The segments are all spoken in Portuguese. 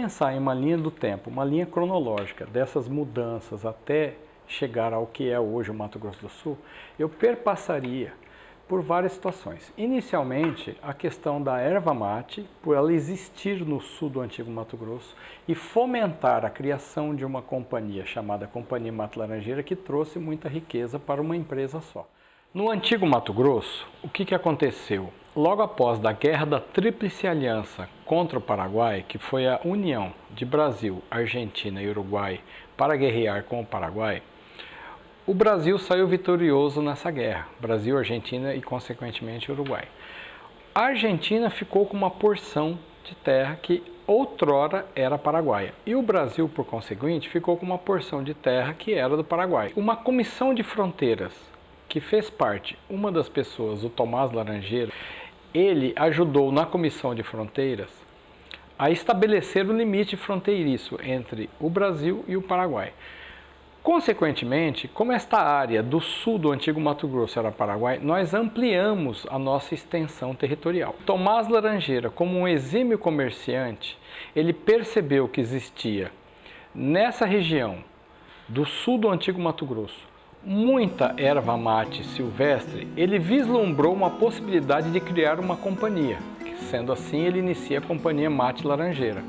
pensar em uma linha do tempo, uma linha cronológica dessas mudanças até chegar ao que é hoje o Mato Grosso do Sul, eu perpassaria por várias situações. Inicialmente, a questão da erva mate, por ela existir no sul do antigo Mato Grosso e fomentar a criação de uma companhia chamada Companhia Mato Laranjeira, que trouxe muita riqueza para uma empresa só. No antigo Mato Grosso, o que aconteceu? Logo após a Guerra da Tríplice Aliança contra o Paraguai, que foi a união de Brasil, Argentina e Uruguai para guerrear com o Paraguai, o Brasil saiu vitorioso nessa guerra, Brasil, Argentina e, consequentemente, Uruguai. A Argentina ficou com uma porção de terra que outrora era paraguaia. E o Brasil, por conseguinte, ficou com uma porção de terra que era do Paraguai. Uma comissão de fronteiras, que fez parte, uma das pessoas, o Tomás Laranjeira, ele ajudou na comissão de fronteiras a estabelecer o limite fronteiriço entre o Brasil e o Paraguai. Consequentemente, como esta área do sul do antigo Mato Grosso era Paraguai, nós ampliamos a nossa extensão territorial. Tomás Laranjeira, como um exímio comerciante, ele percebeu que existia nessa região do sul do antigo Mato Grosso muita erva mate silvestre. Ele vislumbrou uma possibilidade de criar uma companhia. Sendo assim, ele inicia a Companhia Mate Laranjeira.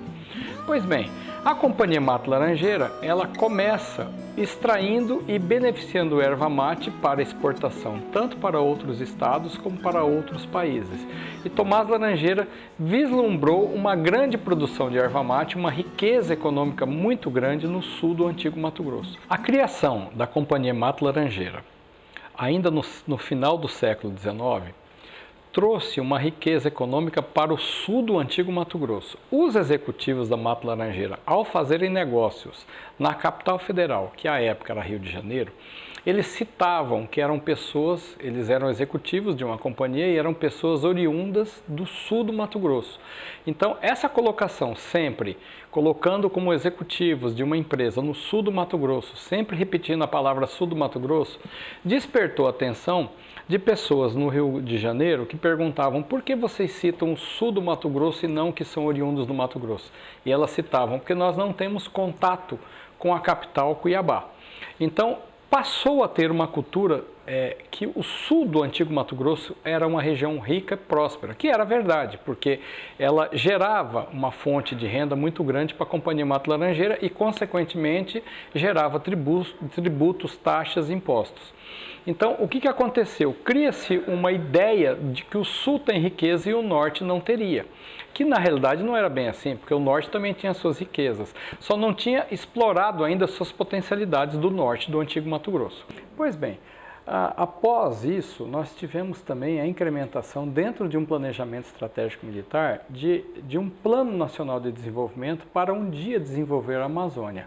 Pois bem, a Companhia Mato Laranjeira, ela começa extraindo e beneficiando erva mate para exportação, tanto para outros estados como para outros países. E Tomás Laranjeira vislumbrou uma grande produção de erva mate, uma riqueza econômica muito grande no sul do antigo Mato Grosso. A criação da Companhia Mato Laranjeira, ainda no final do século XIX, trouxe uma riqueza econômica para o sul do antigo Mato Grosso. Os executivos da Mato Laranjeira, ao fazerem negócios na capital federal, que à época era Rio de Janeiro, eles citavam que eram pessoas, eles eram executivos de uma companhia e eram pessoas oriundas do sul do Mato Grosso. Então, essa colocação sempre colocando como executivos de uma empresa no sul do Mato Grosso, sempre repetindo a palavra sul do Mato Grosso, despertou a atenção de pessoas no Rio de Janeiro que perguntavam por que vocês citam o sul do Mato Grosso e não que são oriundos do Mato Grosso. E elas citavam porque nós não temos contato com a capital Cuiabá. Então, passou a ter uma cultura que o sul do antigo Mato Grosso era uma região rica e próspera, que era verdade, porque ela gerava uma fonte de renda muito grande para a Companhia Mato Laranjeira e, consequentemente, gerava tributos, taxas e impostos. Então, o que aconteceu? Cria-se uma ideia de que o sul tem riqueza e o norte não teria, que na realidade não era bem assim, porque o norte também tinha suas riquezas, só não tinha explorado ainda suas potencialidades do norte do antigo Mato Grosso. Pois bem, após isso, nós tivemos também a incrementação dentro de um planejamento estratégico militar de um Plano Nacional de Desenvolvimento para um dia desenvolver a Amazônia.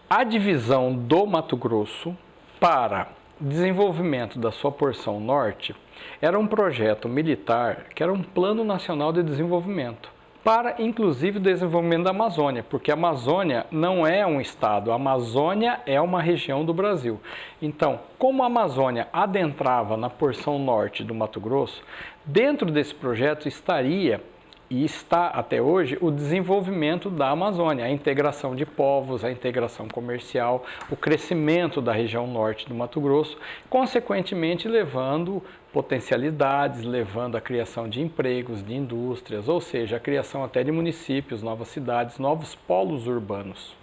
A divisão do Mato Grosso para desenvolvimento da sua porção norte era um projeto militar que era um Plano Nacional de Desenvolvimento para, inclusive, o desenvolvimento da Amazônia, porque a Amazônia não é um estado, a Amazônia é uma região do Brasil. Então, como a Amazônia adentrava na porção norte do Mato Grosso, dentro desse projeto estaria e está até hoje o desenvolvimento da Amazônia, a integração de povos, a integração comercial, o crescimento da região norte do Mato Grosso, consequentemente levando potencialidades, levando a criação de empregos, de indústrias, ou seja, a criação até de municípios, novas cidades, novos polos urbanos.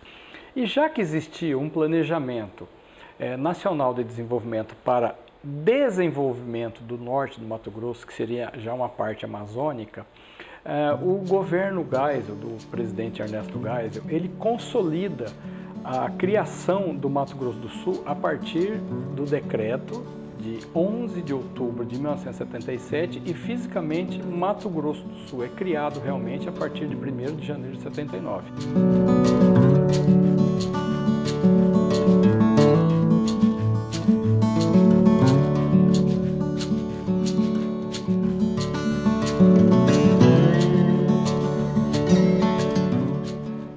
E já que existia um planejamento nacional de desenvolvimento para desenvolvimento do norte do Mato Grosso, que seria já uma parte amazônica, o governo Geisel, do presidente Ernesto Geisel, ele consolida a criação do Mato Grosso do Sul a partir do decreto de 11 de outubro de 1977 e fisicamente Mato Grosso do Sul é criado realmente a partir de 1º de janeiro de 79.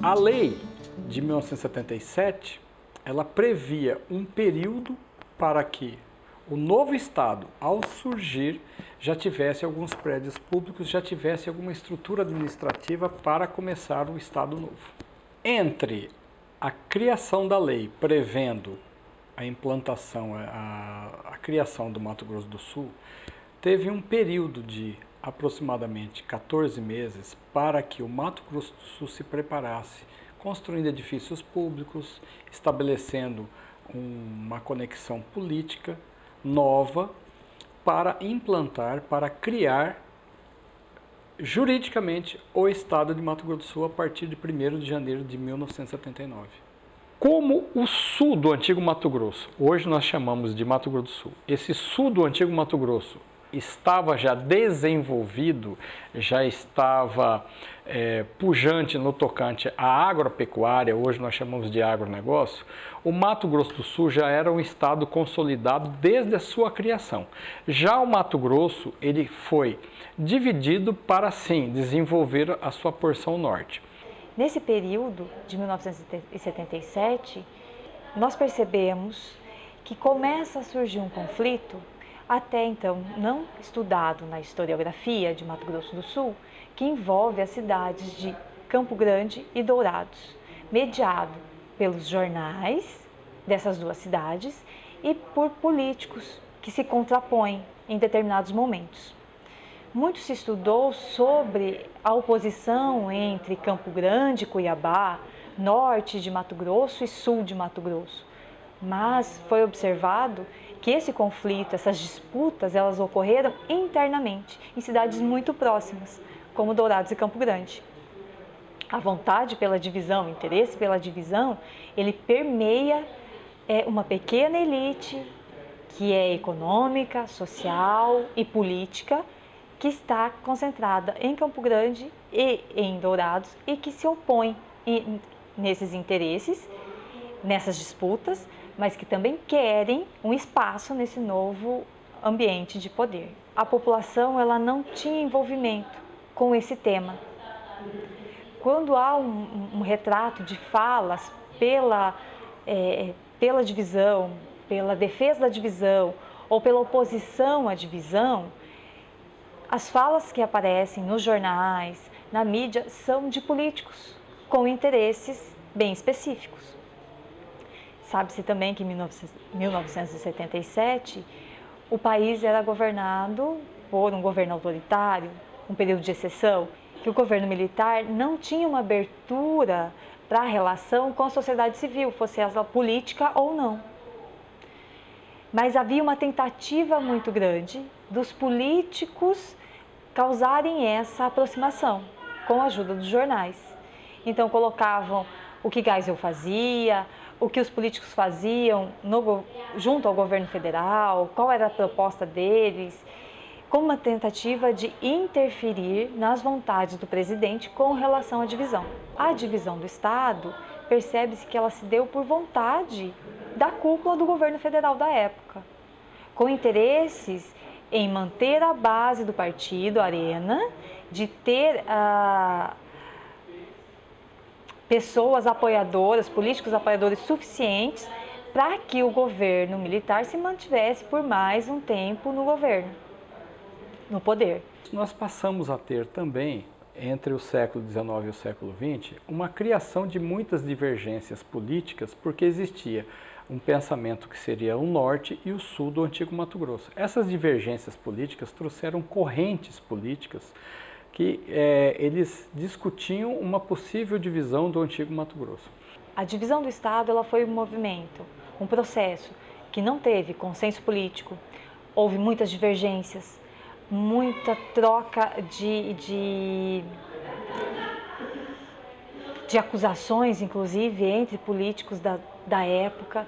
A lei de 1977, ela previa um período para que o novo Estado, ao surgir, já tivesse alguns prédios públicos, já tivesse alguma estrutura administrativa para começar o Estado novo. Entre a criação da lei prevendo a implantação, a criação do Mato Grosso do Sul, teve um período de aproximadamente 14 meses para que o Mato Grosso do Sul se preparasse, construindo edifícios públicos, estabelecendo uma conexão política nova para implantar, para criar juridicamente o Estado de Mato Grosso do Sul a partir de 1º de janeiro de 1979. Como o sul do antigo Mato Grosso, hoje nós chamamos de Mato Grosso do Sul, esse sul do antigo Mato Grosso estava já desenvolvido, já estava pujante no tocante à agropecuária, hoje nós chamamos de agronegócio, o Mato Grosso do Sul já era um estado consolidado desde a sua criação. Já o Mato Grosso, ele foi dividido para, sim, desenvolver a sua porção norte. Nesse período de 1977, nós percebemos que começa a surgir um conflito até então não estudado na historiografia de Mato Grosso do Sul, que envolve as cidades de Campo Grande e Dourados, mediado pelos jornais dessas duas cidades e por políticos que se contrapõem em determinados momentos. Muito se estudou sobre a oposição entre Campo Grande e Cuiabá, norte de Mato Grosso e sul de Mato Grosso, mas foi observado que esse conflito, essas disputas, elas ocorreram internamente, em cidades muito próximas, como Dourados e Campo Grande. A vontade pela divisão, o interesse pela divisão, ele permeia uma pequena elite que é econômica, social e política, que está concentrada em Campo Grande e em Dourados e que se opõe nesses interesses, nessas disputas, mas que também querem um espaço nesse novo ambiente de poder. A população ela não tinha envolvimento com esse tema. Quando há um retrato de falas pela divisão, pela defesa da divisão ou pela oposição à divisão, as falas que aparecem nos jornais, na mídia, são de políticos com interesses bem específicos. Sabe-se também que em 1977 o país era governado por um governo autoritário, um período de exceção, que o governo militar não tinha uma abertura para a relação com a sociedade civil, fosse ela política ou não. Mas havia uma tentativa muito grande dos políticos causarem essa aproximação com a ajuda dos jornais. Então colocavam o que Geisel fazia, o que os políticos faziam junto ao governo federal, qual era a proposta deles, como uma tentativa de interferir nas vontades do presidente com relação à divisão. A divisão do Estado, percebe-se que ela se deu por vontade da cúpula do governo federal da época, com interesses em manter a base do partido, a Arena, de ter pessoas apoiadoras, políticos apoiadores suficientes para que o governo militar se mantivesse por mais um tempo no governo, no poder. Nós passamos a ter também, entre o século XIX e o século XX, uma criação de muitas divergências políticas, porque existia um pensamento que seria o norte e o sul do antigo Mato Grosso. Essas divergências políticas trouxeram correntes políticas que eles discutiam uma possível divisão do antigo Mato Grosso. A divisão do Estado ela foi um movimento, um processo que não teve consenso político, houve muitas divergências, muita troca de acusações, inclusive, entre políticos da época,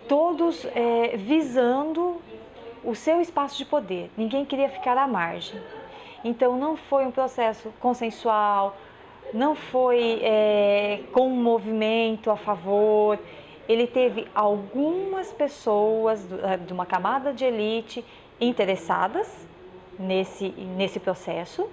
todos visando o seu espaço de poder. Ninguém queria ficar à margem. Então, não foi um processo consensual, não foi com um movimento a favor. Ele teve algumas pessoas de uma camada de elite interessadas nesse processo,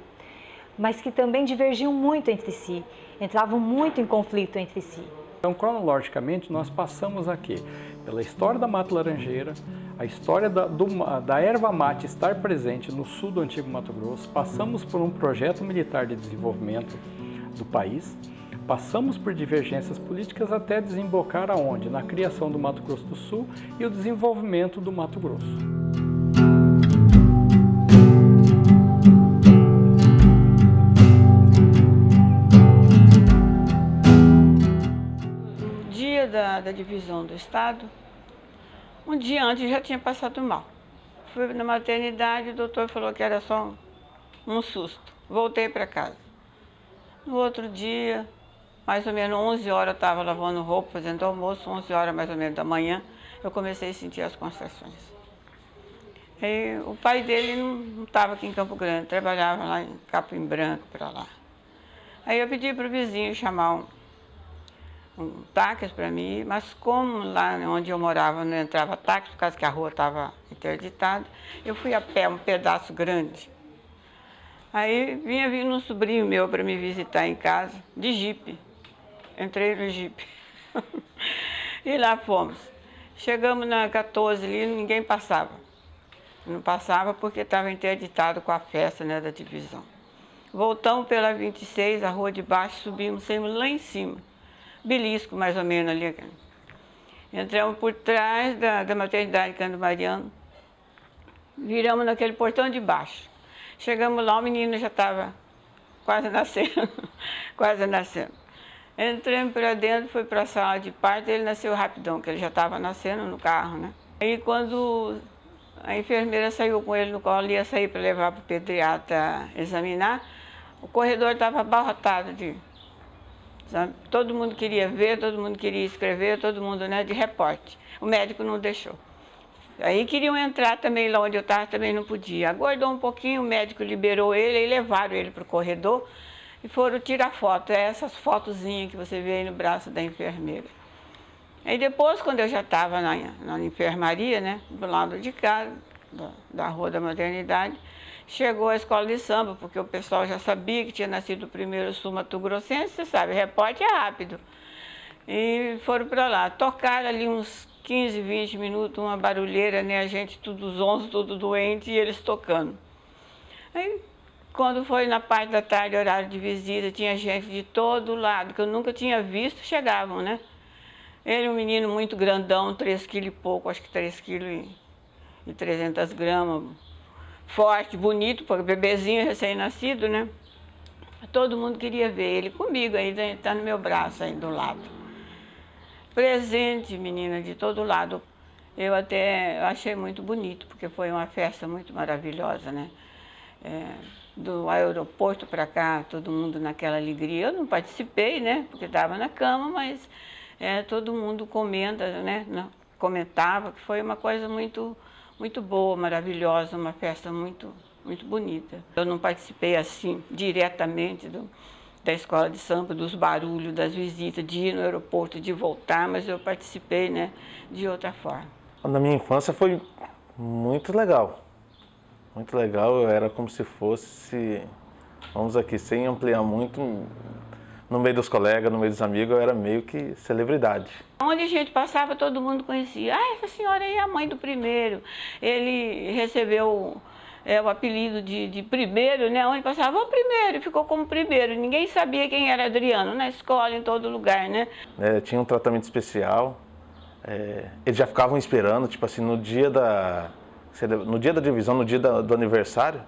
mas que também divergiam muito entre si, entravam muito em conflito entre si. Então, cronologicamente, nós passamos aqui pela história da Mata Laranjeira, a história da erva mate estar presente no sul do antigo Mato Grosso, passamos por um projeto militar de desenvolvimento do país, passamos por divergências políticas até desembocar aonde? Na criação do Mato Grosso do Sul e o desenvolvimento do Mato Grosso. Dia da divisão do estado, um dia antes eu já tinha passado mal. Fui na maternidade, o doutor falou que era só um susto. Voltei para casa. No outro dia, mais ou menos 11 horas, eu estava lavando roupa, fazendo almoço, 11 horas mais ou menos da manhã, eu comecei a sentir as contrações. E o pai dele não estava aqui em Campo Grande, trabalhava lá em Capim Branco, para lá. Aí eu pedi para o vizinho chamar um táxi para mim, mas como lá onde eu morava não entrava táxi, por causa que a rua estava interditada, eu fui a pé, um pedaço grande. Aí vinha vindo um sobrinho meu para me visitar em casa, de jipe. Entrei no jipe. E lá fomos. Chegamos na 14 ali, ninguém passava. Não passava porque estava interditado com a festa, né, da divisão. Voltamos pela 26, a rua de baixo, subimos, saímos lá em cima. Belisco, mais ou menos, ali. Entramos por trás da maternidade Cândido Mariano, viramos naquele portão de baixo. Chegamos lá, o menino já estava quase nascendo, quase nascendo. Entramos para dentro, fui para a sala de parto, ele nasceu rapidão, que ele já estava nascendo no carro, né? Aí quando a enfermeira saiu com ele no colo, ia sair para levar para o pediatra examinar, o corredor estava abarrotado sabe? Todo mundo queria ver, todo mundo queria escrever, todo mundo, né, de repórter. O médico não deixou. Aí queriam entrar também lá onde eu estava, também não podia. Aguardou um pouquinho, o médico liberou ele e levaram ele para o corredor e foram tirar foto. É essas fotozinhas que você vê aí no braço da enfermeira. Aí depois, quando eu já estava na enfermaria, né, do lado de cá, da Rua da Maternidade, chegou a escola de samba, porque o pessoal já sabia que tinha nascido o primeiro sul-mato-grossense, você sabe, repórter é rápido. E foram para lá, tocaram ali uns 15, 20 minutos, uma barulheira, né, a gente tudo zonzo, tudo doente, e eles tocando. Aí, quando foi na parte da tarde, horário de visita, tinha gente de todo lado, que eu nunca tinha visto, chegavam, né? Ele, um menino muito grandão, 3 quilos e pouco, acho que 3 quilos e 300 gramas, forte, bonito, porque bebezinho recém-nascido, né? Todo mundo queria ver ele comigo, ainda está no meu braço aí do lado. Presente, menina, de todo lado. Eu até achei muito bonito, porque foi uma festa muito maravilhosa, né? Do aeroporto para cá, todo mundo naquela alegria. Eu não participei, né? Porque estava na cama, mas todo mundo comenta, né? Comentava que foi uma coisa muito boa, maravilhosa, uma festa muito bonita. Eu não participei assim, diretamente da escola de samba, dos barulhos, das visitas, de ir no aeroporto, de voltar, mas eu participei, né, de outra forma. Na minha infância foi muito legal. Muito legal, era como se fosse, vamos aqui, sem ampliar muito, no meio dos colegas, no meio dos amigos, eu era meio que celebridade. Onde a gente passava, todo mundo conhecia. Ah, essa senhora aí é a mãe do primeiro. Ele recebeu o apelido de primeiro, né? Onde passava o primeiro, ficou como primeiro. Ninguém sabia quem era Adriano, na escola, em todo lugar, né? Tinha um tratamento especial. Eles já ficavam esperando, tipo assim, no dia da divisão, no dia do aniversário,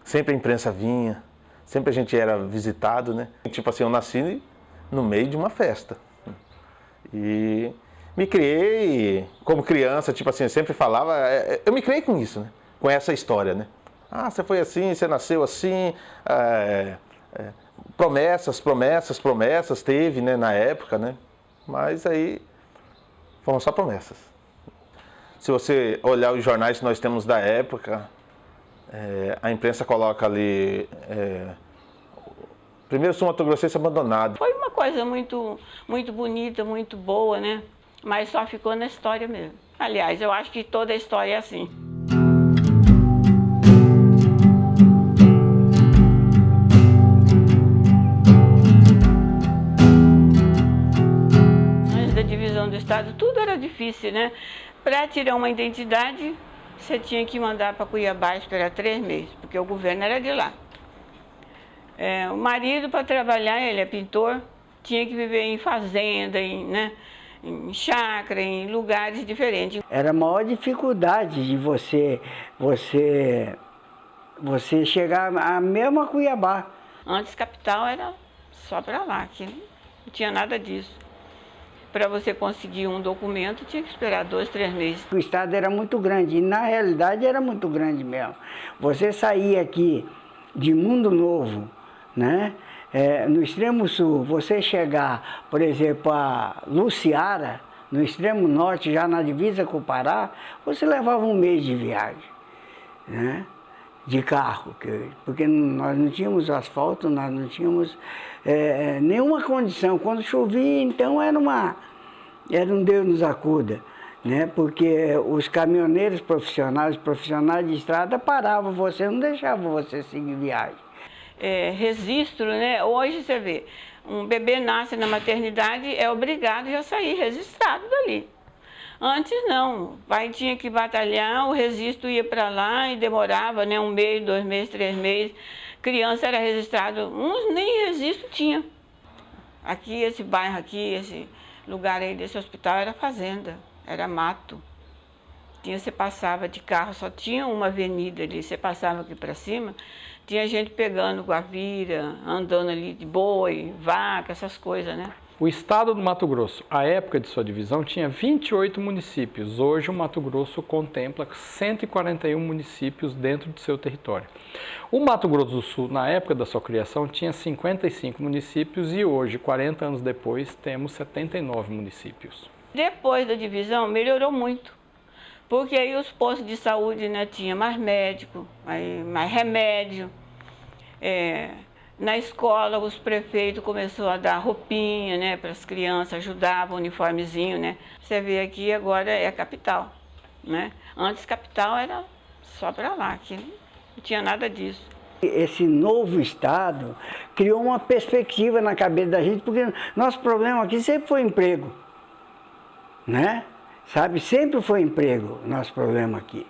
sempre a imprensa vinha. Sempre a gente era visitado, né? Tipo assim, eu nasci no meio de uma festa. E me criei como criança, tipo assim, eu sempre falava, eu me criei com isso, né? Com essa história, né? Ah, você foi assim, você nasceu assim, promessas teve, né, na época, né? Mas aí foram só promessas. Se você olhar os jornais que nós temos da época, a imprensa coloca ali, primeiro sul-mato-grossense abandonado. Foi uma coisa muito bonita, muito boa, né? Mas só ficou na história mesmo. Aliás, eu acho que toda a história é assim. tudo era difícil, né? Para tirar uma identidade, você tinha que mandar para Cuiabá esperar 3 meses, porque o governo era de lá. O marido, para trabalhar, ele é pintor, tinha que viver em fazenda, em chácara, em lugares diferentes. Era a maior dificuldade de você chegar a mesma Cuiabá. Antes, capital era só para lá, aqui não tinha nada disso. Para você conseguir um documento, tinha que esperar 2, 3 meses. O estado era muito grande, e na realidade era muito grande mesmo. Você saía aqui de Mundo Novo, né? No extremo sul, você chegar, por exemplo, a Luciara, no extremo norte, já na divisa com o Pará, você levava 1 mês de viagem, né? De carro, porque nós não tínhamos asfalto, nós não tínhamos nenhuma condição. Quando chovia, então era um Deus nos acuda, né? Porque os caminhoneiros profissionais de estrada paravam você, não deixavam você seguir viagem. Registro, né? Hoje você vê, um bebê nasce na maternidade, é obrigado já a sair registrado dali. Antes não, o pai tinha que batalhar, o registro ia para lá e demorava, né? 1 mês, 2 meses, 3 meses. Criança era registrado, uns nem registro tinha. Aqui, esse bairro aqui, esse lugar aí desse hospital era fazenda, era mato. Você passava de carro, só tinha uma avenida ali, você passava aqui para cima, tinha gente pegando guavira, andando ali de boi, vaca, essas coisas, né? O estado do Mato Grosso, à época de sua divisão, tinha 28 municípios. Hoje o Mato Grosso contempla 141 municípios dentro de seu território. O Mato Grosso do Sul, na época da sua criação, tinha 55 municípios e hoje, 40 anos depois, temos 79 municípios. Depois da divisão, melhorou muito, porque aí os postos de saúde, né, tinha mais médico, mais remédio. Na escola, os prefeitos começaram a dar roupinha, né, para as crianças, ajudavam, uniformezinho, né. Você vê aqui agora é a capital, né. Antes capital era só para lá, aqui não tinha nada disso. Esse novo estado criou uma perspectiva na cabeça da gente, porque nosso problema aqui sempre foi emprego, né? Sabe, sempre foi emprego nosso problema aqui,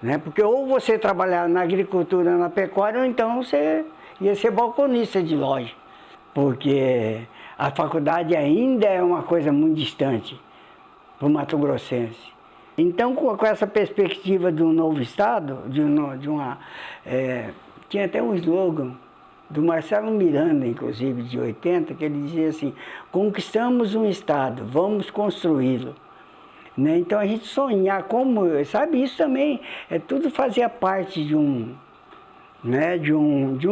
né? Porque ou você trabalhava na agricultura, na pecuária, ou então você ia ser balconista de loja, porque a faculdade ainda é uma coisa muito distante para o mato-grossense. Então, com essa perspectiva de um novo estado, tinha até um slogan do Marcelo Miranda, inclusive, de 80, que ele dizia assim: conquistamos um estado, vamos construí-lo. Né? Então a gente sonhar, sabe, isso também, tudo fazia parte de um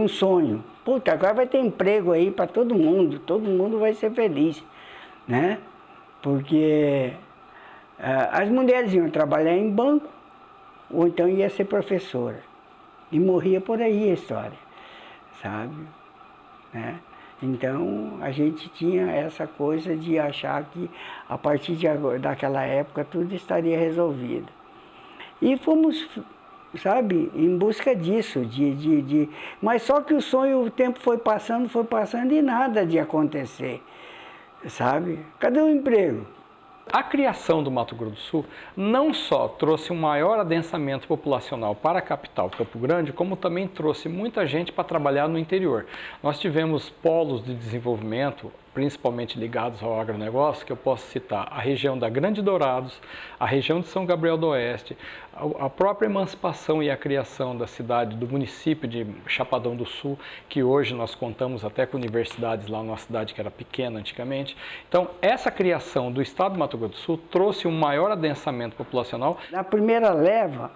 sonho. Puta, agora vai ter emprego aí para todo mundo vai ser feliz, né? Porque as mulheres iam trabalhar em banco, ou então ia ser professora. E morria por aí a história, sabe? Né? Então, a gente tinha essa coisa de achar que, a partir daquela época, tudo estaria resolvido. E fomos, sabe, em busca disso, mas só que o sonho, o tempo foi passando e nada de acontecer, sabe? Cadê o emprego? A criação do Mato Grosso do Sul não só trouxe um maior adensamento populacional para a capital, Campo Grande, como também trouxe muita gente para trabalhar no interior. Nós tivemos polos de desenvolvimento, principalmente ligados ao agronegócio, que eu posso citar a região da Grande Dourados, a região de São Gabriel do Oeste, a própria emancipação e a criação da cidade, do município de Chapadão do Sul, que hoje nós contamos até com universidades lá numa cidade que era pequena antigamente. Então, essa criação do estado do Mato Grosso do Sul trouxe um maior adensamento populacional. Na primeira leva,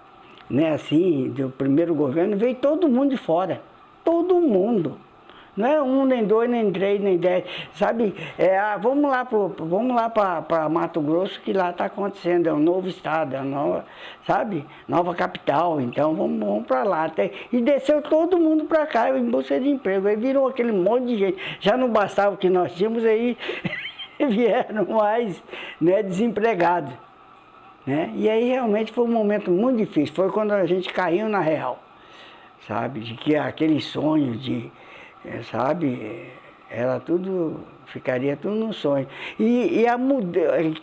né, assim, do primeiro governo, veio todo mundo de fora, todo mundo. Não é 1, nem 2, nem 3, nem 10, sabe? Vamos lá para Mato Grosso, que lá está acontecendo, é um novo estado, é uma nova capital, então vamos para lá. E desceu todo mundo para cá em busca de emprego, aí virou aquele monte de gente, já não bastava o que nós tínhamos, aí vieram mais, né, desempregados. Né? E aí realmente foi um momento muito difícil, foi quando a gente caiu na real, sabe? De que aquele sonho de... sabe, era tudo ficaria tudo no sonho. E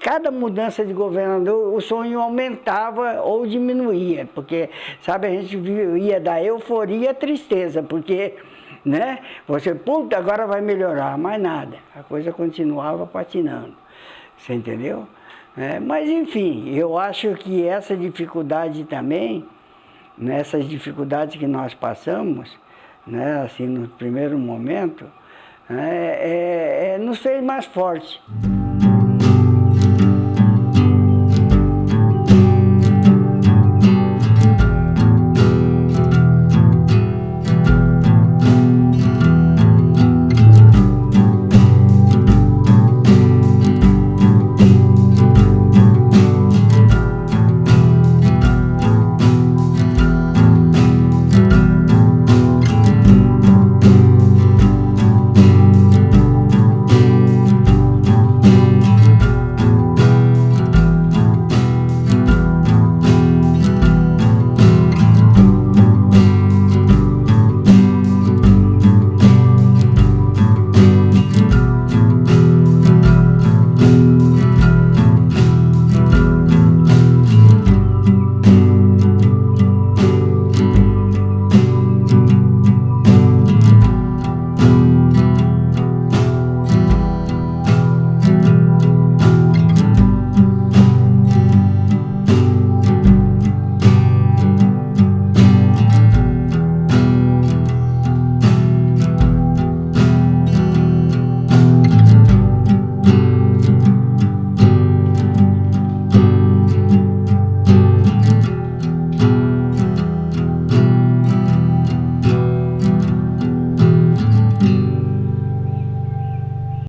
cada mudança de governador, o sonho aumentava ou diminuía, porque, sabe, a gente ia da euforia à tristeza, porque, né, você, puta, agora vai melhorar, mas nada, a coisa continuava patinando, você entendeu? Mas, enfim, eu acho que essa dificuldade também, nessas dificuldades que nós passamos, né, assim, no primeiro momento, nos fez mais fortes.